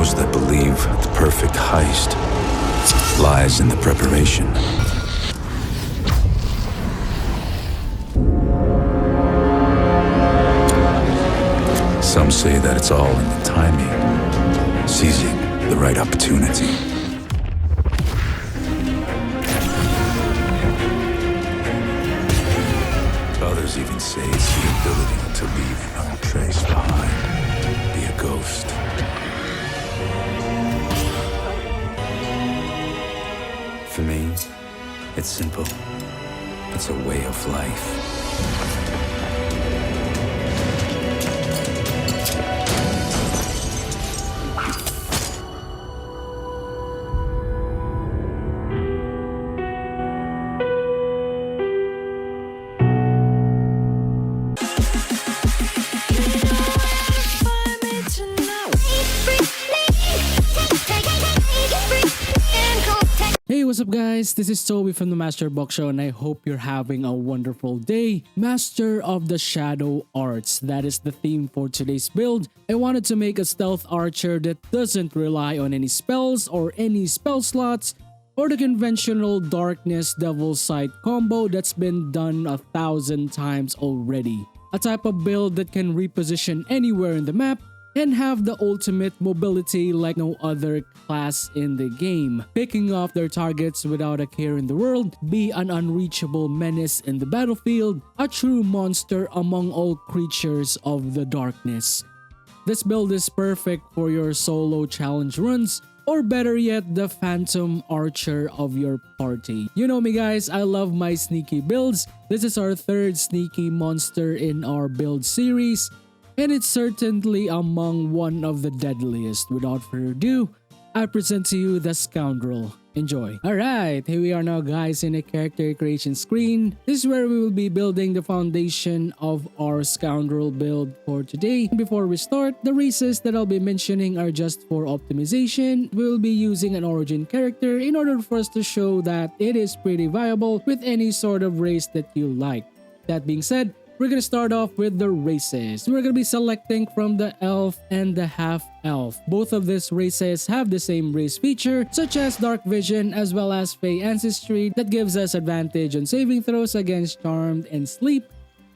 those that believe the perfect heist lies in the preparation. Some say that it's all in the timing, seizing the right opportunity. Others even say it's the ability to leave no trace behind, be a ghost. For me, it's simple. It's a way of life. Hey, what's up guys? This is Toby from the Master Box Show and I hope you're having a wonderful day. Master of the Shadow Arts, that is the theme for today's build. I wanted to make a stealth archer that doesn't rely on any spells or any spell slots or the conventional darkness devil sight combo that's been done 1,000 times already. A type of build that can reposition anywhere in the map and have the ultimate mobility like no other class in the game, picking off their targets without a care in the world, be an unreachable menace in the battlefield, a true monster among all creatures of the darkness. This build is perfect for your solo challenge runs, or better yet, the phantom archer of your party. You know me guys, I love my sneaky builds. This is our third sneaky monster in our build series, and it's certainly among one of the deadliest. Without further ado, I present to you the Scoundrel. Enjoy. Alright, here we are now guys in a character creation screen. This is where we will be building the foundation of our Scoundrel build for today. Before we start, the races that I'll be mentioning are just for optimization. We'll be using an origin character in order for us to show that it is pretty viable with any sort of race that you like. That being said, we're gonna start off with the races. We're gonna be selecting from the elf and the half elf. Both of these races have the same race feature, such as dark vision as well as fey ancestry that gives us advantage on saving throws against charmed and sleep.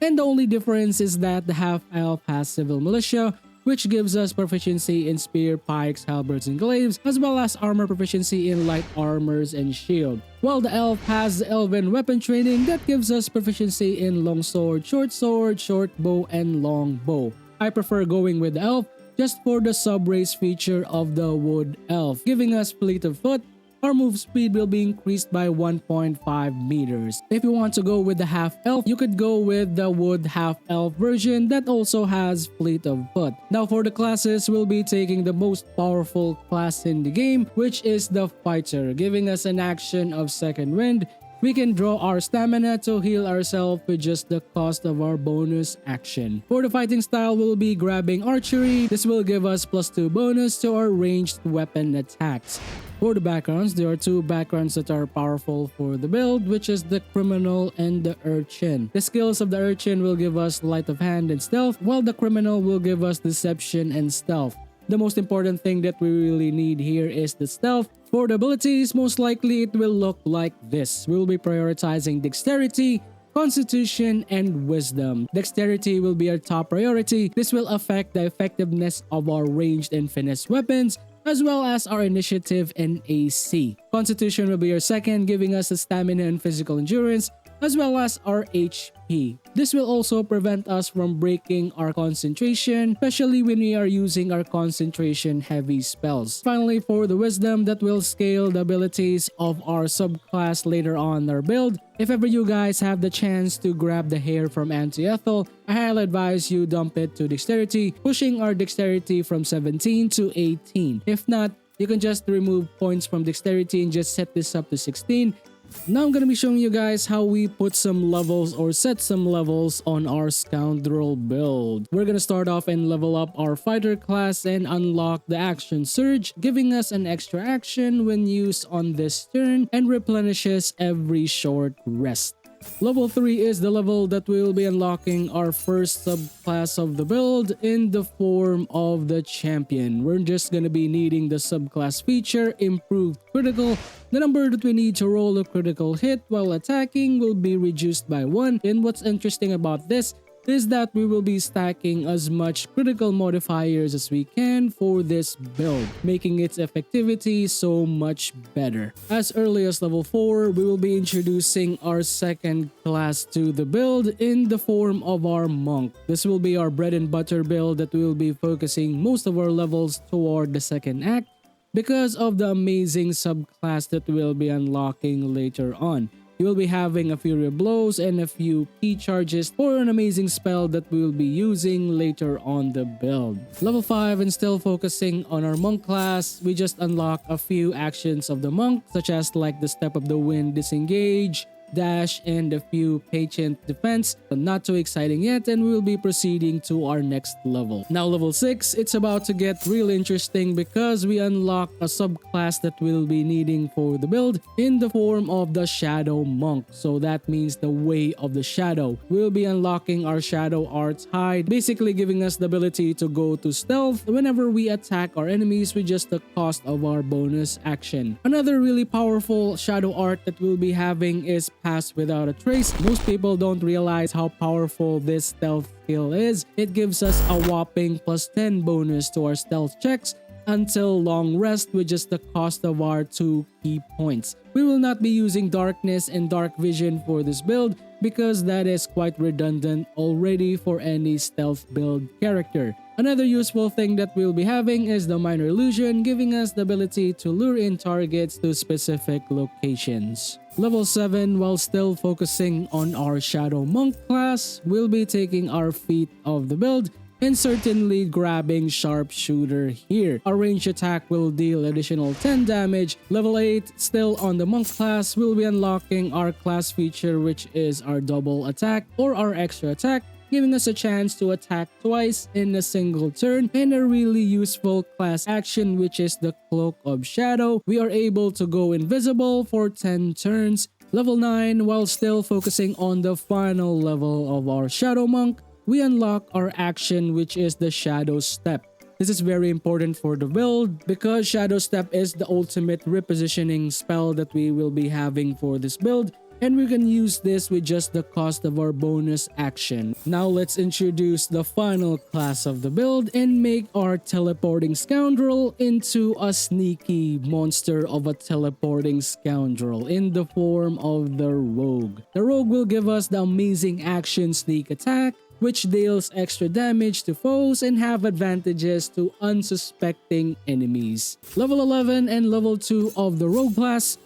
And the only difference is that the half elf has civil militia, which gives us proficiency in spear, pikes, halberds, and glaives, as well as armor proficiency in light armors and shield. While the elf has the elven weapon training that gives us proficiency in longsword, short bow, and long bow. I prefer going with the elf just for the sub-race feature of the wood elf, giving us fleet of foot. Our move speed will be increased by 1.5 meters. If you want to go with the half elf, you could go with the wood half elf version that also has fleet of foot. Now for the classes, we'll be taking the most powerful class in the game, which is the fighter, giving us an action of second wind. We can draw our stamina to heal ourselves with just the cost of our bonus action. For the fighting style, we'll be grabbing archery. This will give us +2 bonus to our ranged weapon attacks. For the backgrounds, there are two backgrounds that are powerful for the build, which is the criminal and the urchin. The skills of the urchin will give us sleight of hand and stealth, while the criminal will give us deception and stealth. The most important thing that we really need here is the stealth. For the abilities, most likely it will look like this. We will be prioritizing dexterity, constitution, and wisdom. Dexterity will be our top priority. This will affect the effectiveness of our ranged and finesse weapons, as well as our initiative and AC. Constitution will be our second, giving us the stamina and physical endurance, as well as our HP. This will also prevent us from breaking our concentration, especially when we are using our concentration heavy spells. Finally, for the wisdom, that will scale the abilities of our subclass later on in our build. If ever you guys have the chance to grab the hair from Auntie Ethel, I highly advise you dump it to dexterity, pushing our dexterity from 17 to 18. If not, you can just remove points from dexterity and just set this up to 16. Now I'm gonna be showing you guys how we put some levels or set some levels on our Scoundrel build. We're gonna start off and level up our fighter class and unlock the action surge, giving us an extra action when used on this turn and replenishes every short rest. Level 3 is the level that we will be unlocking our first subclass of the build in the form of the champion. We're just gonna be needing the subclass feature, improved critical. The number that we need to roll a critical hit while attacking will be reduced by 1. And what's interesting about this is that we will be stacking as much critical modifiers as we can for this build, making its effectivity so much better. As early as level 4, we will be introducing our second class to the build in the form of our monk. This will be our bread and butter build that we will be focusing most of our levels toward the second act because of the amazing subclass that we'll be unlocking later on. You will be having a Fury of Blows and a few key charges for an amazing spell that we will be using later on the build. Level 5 and still focusing on our monk class, we just unlock a few actions of the monk such as like the Step of the Wind, Disengage, Dash, and a few Patient Defense, but not too exciting yet, and we will be proceeding to our next level. Now level 6, it's about to get really interesting because we unlock a subclass that we'll be needing for the build in the form of the Shadow Monk. So that means the Way of the Shadow. We'll be unlocking our Shadow Arts Hide, basically giving us the ability to go to stealth whenever we attack our enemies with just the cost of our bonus action. Another really powerful Shadow Art that we'll be having is Pass Without a Trace. Most people don't realize how powerful this stealth skill is. It gives us a whopping +10 bonus to our stealth checks until long rest with just the cost of our 2 key points. We will not be using darkness and dark vision for this build because that is quite redundant already for any stealth build character. Another useful thing that we'll be having is the Minor Illusion, giving us the ability to lure in targets to specific locations. Level 7, while still focusing on our Shadow Monk class, we'll be taking our feat of the build and certainly grabbing Sharpshooter here. Our range attack will deal additional 10 damage. Level 8, still on the Monk class, we'll be unlocking our class feature, which is our double attack or our extra attack, giving us a chance to attack twice in a single turn, and a really useful class action, which is the Cloak of Shadow. We are able to go invisible for 10 turns. Level 9, while still focusing on the final level of our Shadow Monk, we unlock our action, which is the Shadow Step. This is very important for the build because Shadow Step is the ultimate repositioning spell that we will be having for this build, and we can use this with just the cost of our bonus action. Now let's introduce the final class of the build and make our teleporting scoundrel into a sneaky monster of a teleporting scoundrel in the form of the Rogue. The Rogue will give us the amazing action Sneak Attack, which deals extra damage to foes and have advantages to unsuspecting enemies. Level 11 and level 2 of the Rogue class,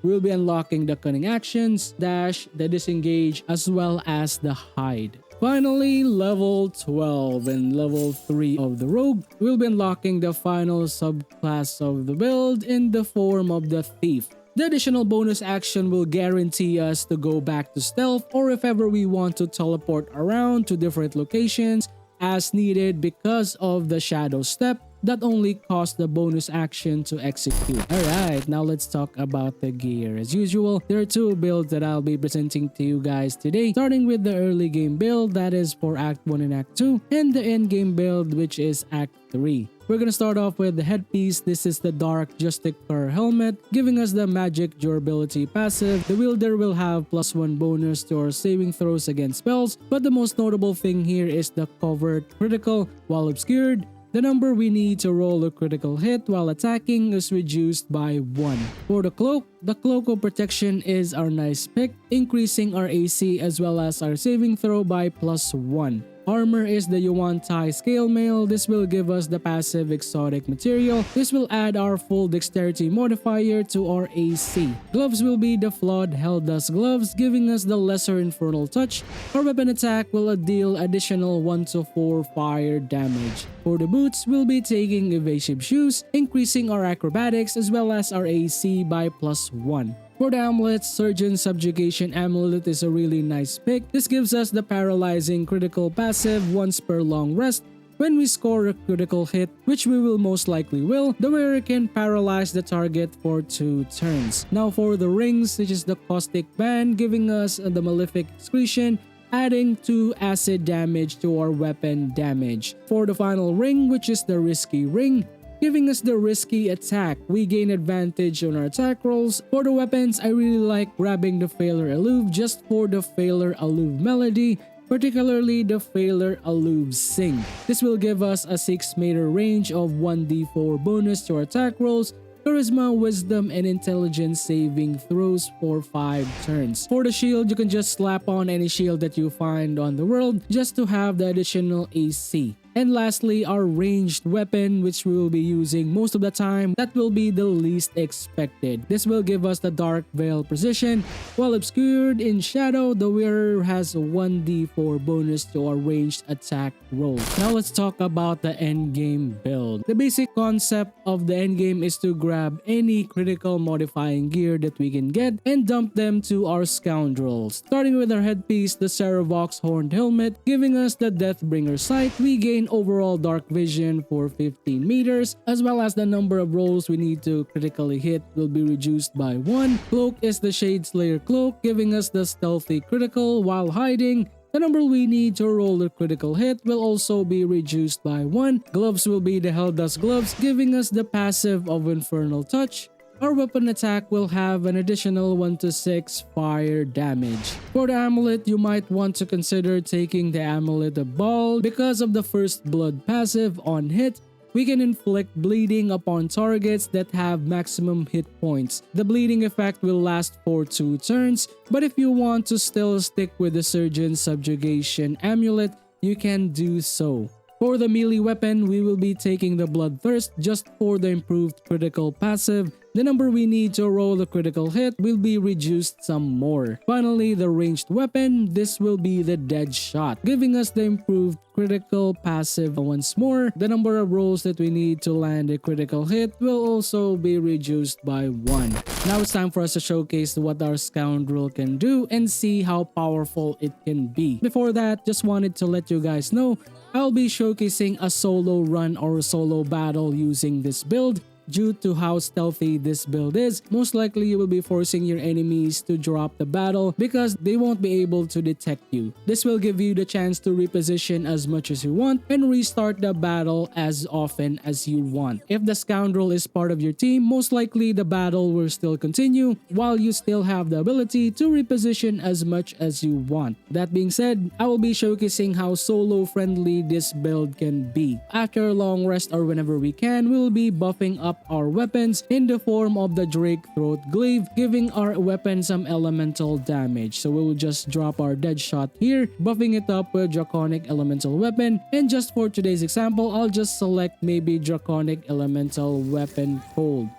we'll be unlocking the Cunning Actions, Dash, the Disengage, as well as the Hide. Finally, level 12 and level 3 of the Rogue, we'll be unlocking the final subclass of the build in the form of the Thief. The additional bonus action will guarantee us to go back to stealth, or if ever we want to teleport around to different locations as needed because of the Shadow Step that only costs the bonus action to execute. Alright, now let's talk about the gear. As usual, there are 2 builds that I'll be presenting to you guys today, starting with the early game build that is for Act 1 and Act 2, and the end game build which is Act 3. We're gonna start off with the headpiece. This is the Dark Justicar helmet, giving us the magic durability passive. The wielder will have +1 bonus to our saving throws against spells, but the most notable thing here is the covert critical. While obscured, the number we need to roll a critical hit while attacking is reduced by 1. For the cloak of protection is our nice pick, increasing our AC as well as our saving throw by +1. Armor is the Yuan-Tai Scale Mail. This will give us the passive exotic material. This will add our full dexterity modifier to our AC. Gloves will be the Flawed Helldust Gloves, giving us the Lesser Infernal Touch. Our weapon attack will deal additional 1 to 4 fire damage. For the boots, we'll be taking Evasive Shoes, increasing our acrobatics as well as our AC by +1. For the amulet, Surgeon Subjugation Amulet is a really nice pick. This gives us the paralyzing critical passive once per long rest. When we score a critical hit, which we will most likely will, the wearer can paralyze the target for 2 turns. Now for the rings, which is the caustic band, giving us the malefic excretion, adding 2 acid damage to our weapon damage. For the final ring, which is the risky ring, giving us the risky attack, we gain advantage on our attack rolls. For the weapons, I really like grabbing the Failure Alluve just for the Failure Alluve melody, particularly the Failure Alluve Sing. This will give us a 6-meter range of 1d4 bonus to our attack rolls, Charisma, Wisdom, and Intelligence saving throws for 5 turns. For the shield, you can just slap on any shield that you find on the world just to have the additional AC. And lastly, our ranged weapon, which we will be using most of the time, that will be the least expected. This will give us the Dark Veil Precision. While obscured in shadow, the wearer has a 1d4 bonus to our ranged attack roll. Now let's talk about the endgame build. The basic concept of the endgame is to grab any critical modifying gear that we can get and dump them to our scoundrels. Starting with our headpiece, the Saravox Horned Helmet, giving us the Deathbringer Sight. We gain overall dark vision for 15 meters, as well as the number of rolls we need to critically hit will be reduced by 1. Cloak is the Shade Slayer Cloak, giving us the stealthy critical while hiding. The number we need to roll the critical hit will also be reduced by 1. Gloves will be the Helldust Gloves, giving us the passive of Infernal Touch. Our weapon attack will have an additional 1 to 6 fire damage. For the amulet, you might want to consider taking the Amulet of Baal. Because of the First Blood passive on hit, we can inflict bleeding upon targets that have maximum hit points. The bleeding effect will last for 2 turns, but if you want to still stick with the Surgeon Subjugation Amulet, you can do so. For the melee weapon, we will be taking the Bloodthirst just for the improved critical passive. The number we need to roll the critical hit will be reduced some more. Finally, the ranged weapon, this will be the Deadshot, giving us the improved critical passive once more. The number of rolls that we need to land a critical hit will also be reduced by 1. Now it's time for us to showcase what our scoundrel can do and see how powerful it can be. Before that, just wanted to let you guys know, I'll be showcasing a solo run or solo battle using this build. Due to how stealthy this build is, most likely you will be forcing your enemies to drop the battle because they won't be able to detect you. This will give you the chance to reposition as much as you want and restart the battle as often as you want. If the scoundrel is part of your team, most likely the battle will still continue while you still have the ability to reposition as much as you want. That being said, I will be showcasing how solo friendly this build can be. After a long rest or whenever we can, we will be buffing up our weapons in the form of the Drake Throat Glaive, giving our weapon some elemental damage. So we will just drop our Deadshot here, buffing it up with Draconic Elemental Weapon. And just for today's example, I'll just select maybe Draconic Elemental Weapon Cold.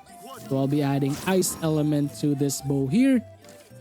So I'll be adding Ice Element to this bow here,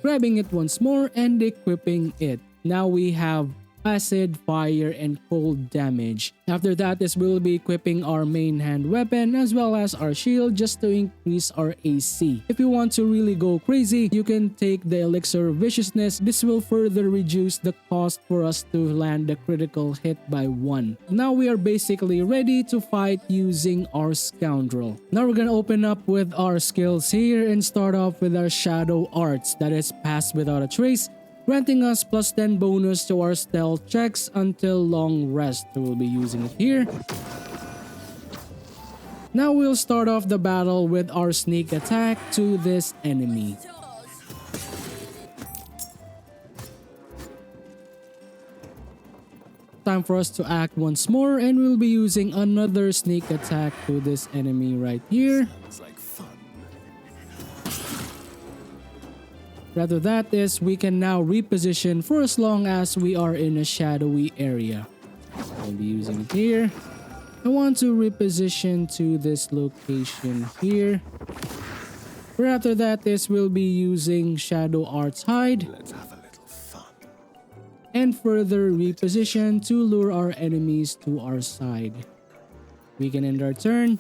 grabbing it once more and equipping it. Now we have acid, fire, and cold damage. After that is we will be equipping our main hand weapon as well as our shield just to increase our AC. If you want to really go crazy, you can take the Elixir of Viciousness. This will further reduce the cost for us to land the critical hit by 1. Now we are basically ready to fight using our scoundrel. Now we're gonna open up with our skills here and start off with our Shadow Arts, that is Pass Without a Trace, granting us plus 10 bonus to our stealth checks until long rest. So we'll be using it here. Now we'll start off the battle with our sneak attack to this enemy. Time for us to act once more and we'll be using another sneak attack to this enemy right here. Rather that is, we can now reposition for as long as we are in a shadowy area. I'll be using it here. I want to reposition to this location here. Right after that is, we'll be using Shadow Arts Hide. Let's have a little fun. And further reposition to lure our enemies to our side. We can end our turn.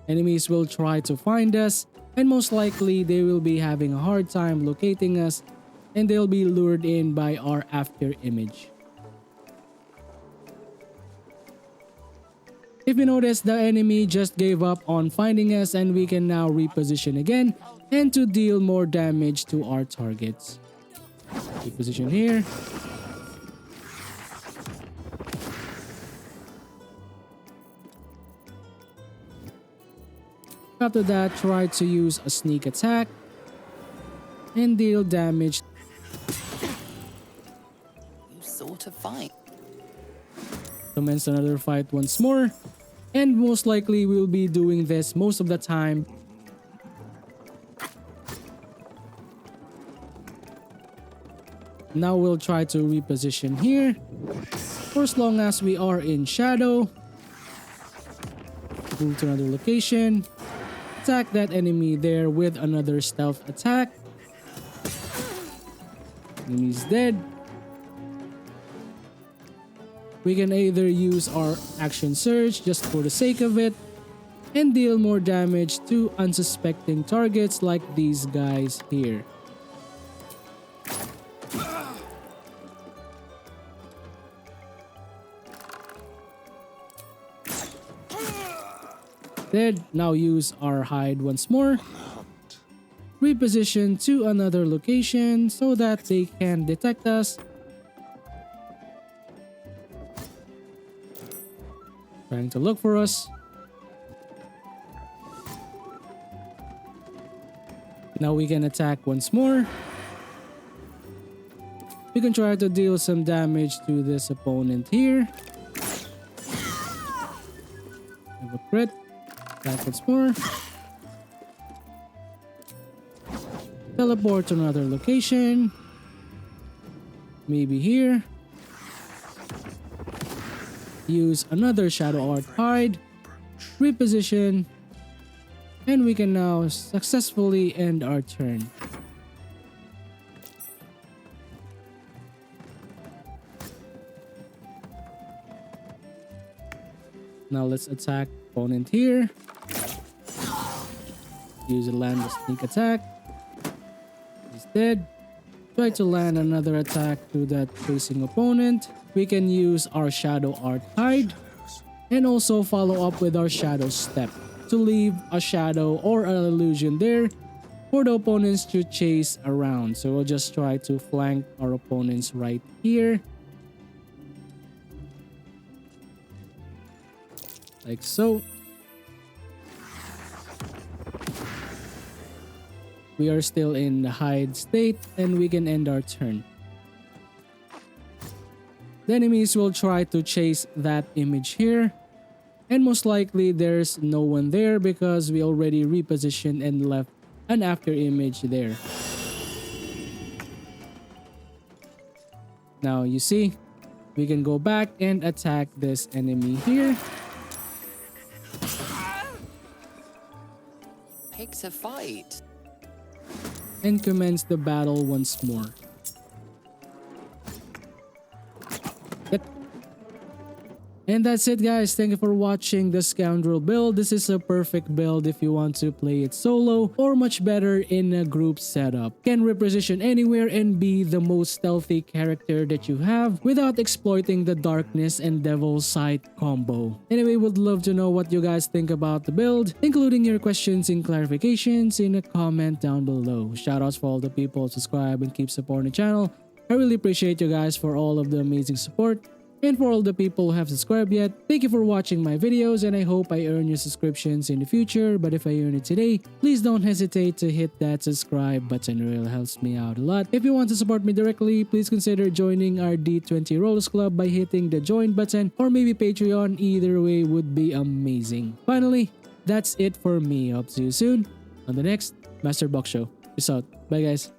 Enemies will try to find us, and most likely they will be having a hard time locating us and they'll be lured in by our after image. If you notice, the enemy just gave up on finding us and we can now reposition again and to deal more damage to our targets. Reposition here. After that, try to use a sneak attack and deal damage. You sort of fight. Commence another fight once more, and most likely we'll be doing this most of the time. Now we'll try to reposition here for as long as we are in shadow. Move to another location. Attack that enemy there with another stealth attack. Enemy's dead. We can either use our action surge just for the sake of it and deal more damage to unsuspecting targets like these guys here. Dead. Now use our hide once more. Reposition to another location so that they can detect us. Trying to look for us. Now we can attack once more. We can try to deal some damage to this opponent here. Have a crit. Attack once more. Teleport to another location. Maybe here. Use another Shadow Art hide. Reposition. And we can now successfully end our turn. Now let's attack opponent here. Use a land sneak attack. He's dead. Try to land another attack to that facing opponent. We can use our Shadow Art hide and also follow up with our Shadow Step to leave a shadow or an illusion there for the opponents to chase around. So we'll just try to flank our opponents right here. Like so. We are still in the hide state and we can end our turn. The enemies will try to chase that image here. And most likely there's no one there because we already repositioned and left an after image there. Now you see, we can go back and attack this enemy here. Picks a fight. And commence the battle once more. And that's it, guys. Thank you for watching the Scoundrel build. This is a perfect build if you want to play it solo or much better in a group setup. Can reposition anywhere and be the most stealthy character that you have without exploiting the darkness and devil's sight combo. Anyway, would love to know what you guys think about the build, including your questions and clarifications in a comment down below. Shoutouts for all the people who subscribe and keep supporting the channel. I really appreciate you guys for all of the amazing support. And for all the people who have subscribed yet, thank you for watching my videos and I hope I earn your subscriptions in the future. But if I earn it today, please don't hesitate to hit that subscribe button. It really helps me out a lot. If you want to support me directly, please consider joining our D20 Rollers Club by hitting the join button or maybe Patreon. Either way would be amazing. Finally, that's it for me. Hope to see you soon on the next Master Box Show. Peace out. Bye guys.